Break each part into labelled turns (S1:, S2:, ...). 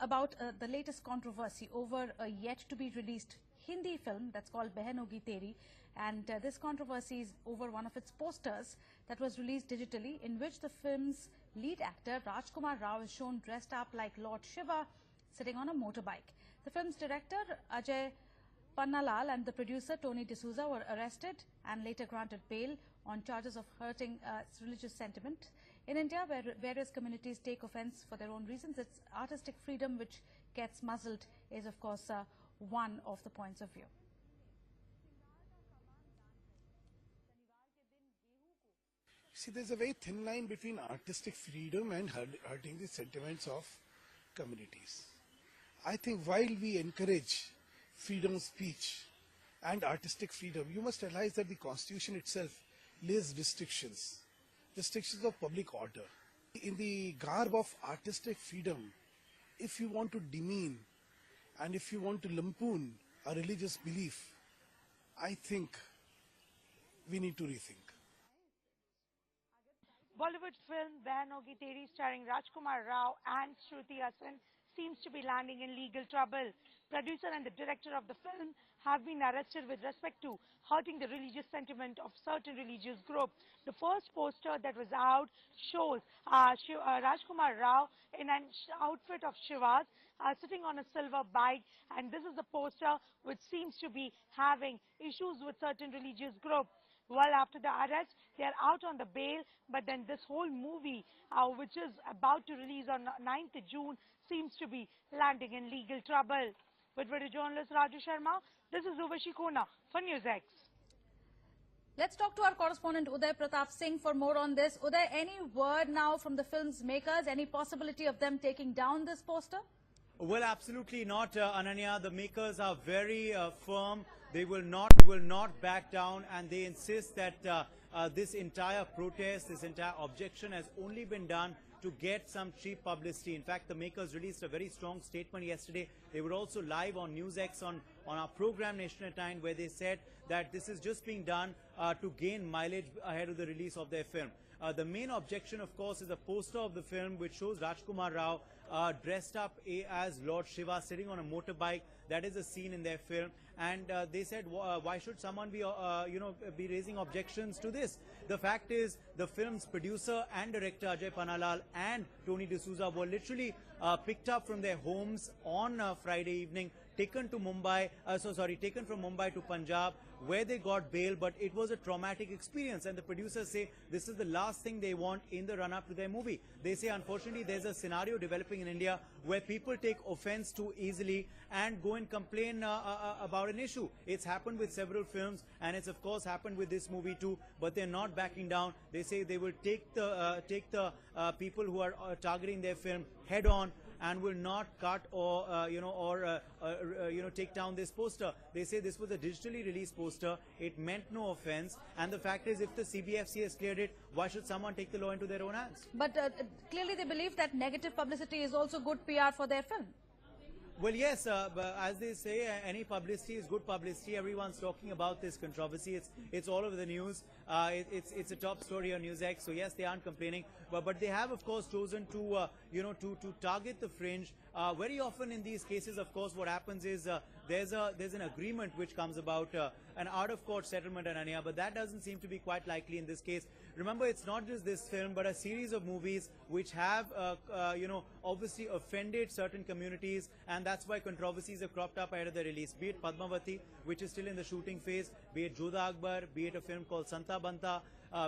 S1: about the latest controversy over a yet-to-be-released Hindi film that's called Behen Hogi Teri. And this controversy is over one of its posters that was released digitally, in which the film's lead actor, Rajkummar Rao, is shown dressed up like Lord Shiva, sitting on a motorbike. The film's director, Ajay, Pannalal, and the producer, Tony D'Souza, were arrested and later granted bail on charges of hurting religious sentiment. In India, where various communities take offence for their own reasons, it's artistic freedom which gets muzzled is, of course, one of the points of view.
S2: See, there's a very thin line between artistic freedom and hurting the sentiments of communities. I think while we encourage freedom of speech and artistic freedom, you must realize that the Constitution itself lays restrictions of public order. In the garb of artistic freedom, if you want to demean and if you want to lampoon a religious belief, I think we need to rethink.
S3: Bollywood film Behen Hogi Teri starring Rajkummar Rao and Shruti Hassan seems to be landing in legal trouble. Producer and the director of the film have been arrested with respect to hurting the religious sentiment of certain religious group. The first poster that was out shows Rajkummar Rao in an outfit of Shiva's sitting on a silver bike, and this is the poster which seems to be having issues with certain religious group. Well, after the arrest, they are out on the bail, but then this whole movie, which is about to release on 9th June, seems to be landing in legal trouble. With video journalist Raju Sharma, this is Urvashi Kona for NewsX.
S1: Let's talk to our correspondent Uday Pratap Singh for more on this. Uday, any word now from the film's makers? Any possibility of them taking down this poster?
S4: Well, absolutely not, Ananya. The makers are very firm. They will not back down, and they insist that this entire protest, this entire objection has only been done to get some cheap publicity. In fact, the makers released a very strong statement yesterday. They were also live on NewsX on our program National Time, where they said that this is just being done to gain mileage ahead of the release of their film. The main objection, of course, is a poster of the film which shows Rajkummar Rao dressed up as Lord Shiva sitting on a motorbike. That is a scene in their film, and they said, why should someone be, be raising objections to this? The fact is, the film's producer and director Ajay Pannalal and Tony D'Souza were literally picked up from their homes on Friday evening, taken from Mumbai to Punjab, where they got bail, but it was a traumatic experience, and the producers say this is the last thing they want in the run-up to their movie. They say, unfortunately, there's a scenario developing in India where people take offense too easily and go and complain about an issue. It's happened with several films, and it's of course happened with this movie too, but they're not backing down. They say they will take the people who are targeting their film head on, and will not cut or take down this poster. They say this was a digitally released poster. It meant no offense. And the fact is, if the CBFC has cleared it, why should someone take the law into their own hands?
S1: But clearly they believe that negative publicity is also good PR for their film.
S4: Well, yes, but as they say, any publicity is good publicity. Everyone's talking about this controversy. It's all over the news. It's a top story on NewsX. So yes, they aren't complaining, but they have, of course, chosen to to target the fringe. Very often in these cases, of course, what happens is there's an agreement which comes about, an out-of-court settlement, Ananya, but that doesn't seem to be quite likely in this case. Remember, it's not just this film, but a series of movies which have, obviously offended certain communities, and that's why controversies have cropped up ahead of the release. Be it Padmavati, which is still in the shooting phase, be it Jodha Akbar, be it a film called Santa Banta,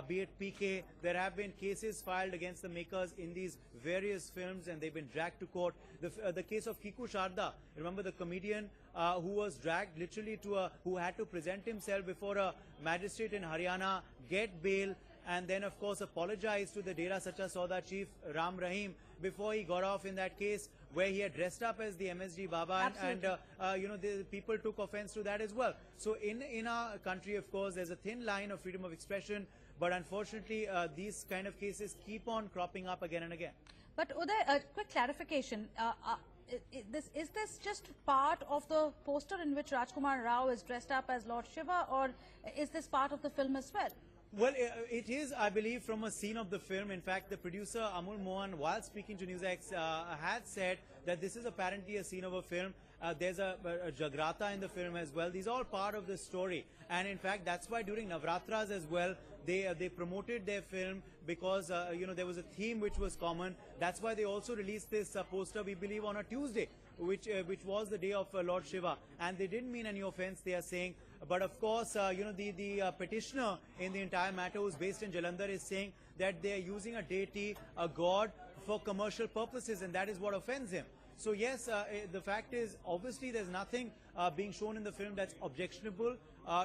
S4: be it PK. There have been cases filed against the makers in these various films, and they've been dragged to court. The case of Kiku Sharda, remember the comedian who was dragged literally who had to present himself before a magistrate in Haryana, get bail, and then of course apologize to the Dera Sacha Sauda chief Ram Rahim before he got off in that case, where he had dressed up as the MSG Baba, and the people took offense to that as well. So in our country, of course, there's a thin line of freedom of expression, but unfortunately these kind of cases keep on cropping up again and again.
S1: But Uday, a quick clarification. Is this just part of the poster in which Rajkummar Rao is dressed up as Lord Shiva, or is this part of the film as well?
S4: Well, it is, I believe, from a scene of the film. In fact, the producer Amul Mohan, while speaking to NewsX, had said that this is apparently a scene of a film. There's a Jagrata in the film as well. These are all part of the story. And in fact, that's why during Navratras as well, they promoted their film because, there was a theme which was common. That's why they also released this poster, we believe, on a Tuesday, which was the day of Lord Shiva. And they didn't mean any offense, they are saying. But of course, the petitioner in the entire matter, who's based in Jalandhar, is saying that they are using a deity, a god, for commercial purposes, and that is what offends him. So yes, the fact is, obviously there's nothing being shown in the film that's objectionable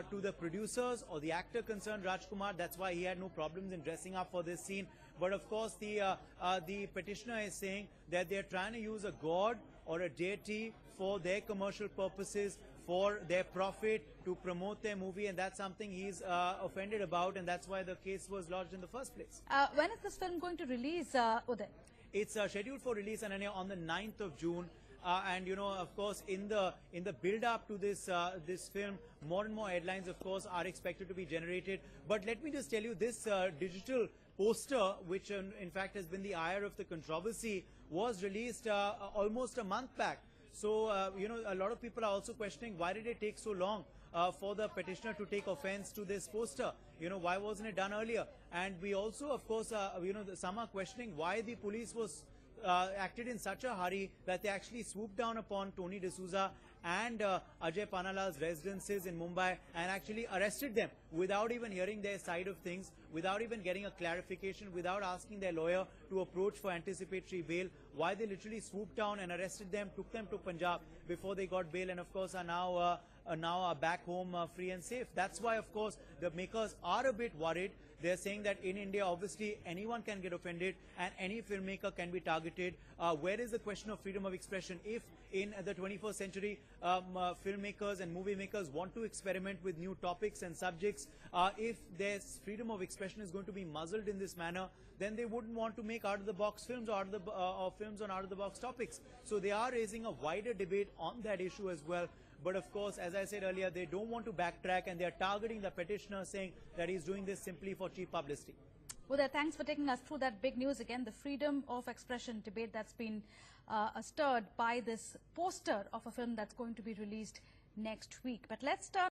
S4: to the producers or the actor concerned, Rajkummar. That's why he had no problems in dressing up for this scene. But of course, the petitioner is saying that they're trying to use a god or a deity for their commercial purposes, for their profit, to promote their movie, and that's something he's offended about, and that's why the case was lodged in the first place.
S1: When is this film going to release, Uday?
S4: It's scheduled for release, Ananya, on the 9th of June. And of course, in the build up to this this film, more and more headlines, of course, are expected to be generated. But let me just tell you, this digital poster, which in fact has been the ire of the controversy, was released almost a month back. So a lot of people are also questioning, why did it take so long for the petitioner to take offense to this poster? Why wasn't it done earlier? And we also, of course, some are questioning why the police was acted in such a hurry that they actually swooped down upon Tony D'Souza and Ajay Pannalal's residences in Mumbai and actually arrested them without even hearing their side of things, without even getting a clarification, without asking their lawyer to approach for anticipatory bail. Why they literally swooped down and arrested them, took them to Punjab before they got bail, and of course are now back home free and safe. That's why, of course, the makers are a bit worried. They're saying that in India, obviously, anyone can get offended and any filmmaker can be targeted. Where is the question of freedom of expression? If in the 21st century, filmmakers and movie makers want to experiment with new topics and subjects, if their freedom of expression is going to be muzzled in this manner, then they wouldn't want to make out-of-the-box films or films on out-of-the-box topics. So they are raising a wider debate on that issue as well. But of course, as I said earlier, they don't want to backtrack, and they are targeting the petitioner, saying that he's doing this simply for cheap publicity.
S1: Uday, thanks for taking us through that big news again, the freedom of expression debate that's been stirred by this poster of a film that's going to be released next week. But let's turn